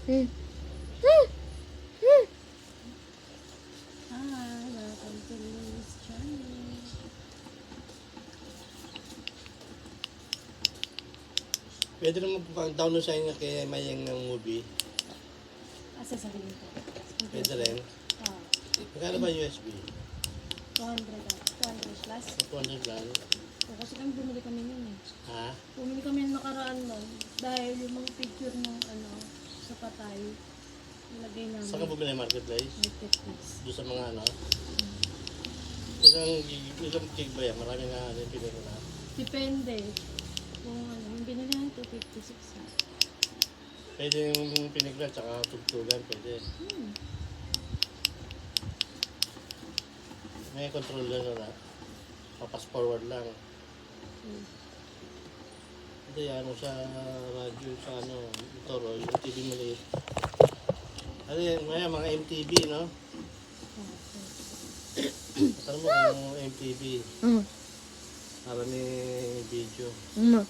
Hmm. Welcome to Louis channel. Pwede naman download sa inyo kay Mayang ng movie. Asa sa tingin ko? Pwede rin. Ah, Magkano ba USB? 200 plus. 200 lang. So, kasi kami bumili kami nun eh. Ha? Bumili kami ng nakaraan nun. Dahil yung mga picture ng sa patay, nilagay namin. Saan ka bumili marketplace? Marketplace. Doon sa mga Isang gig ba yan? Marami nga yung pinili na. Depende. Kung yung binili namin 256. Pwede yung piniglan tsaka tugtugan. Pwede. May controller na. Papas forward lang. Hindi, sa radyo, sa Toro, yung TV maliit. Ano yan, mga MTV, no? Alam mo kung MTV, Mm. para may video. Mm.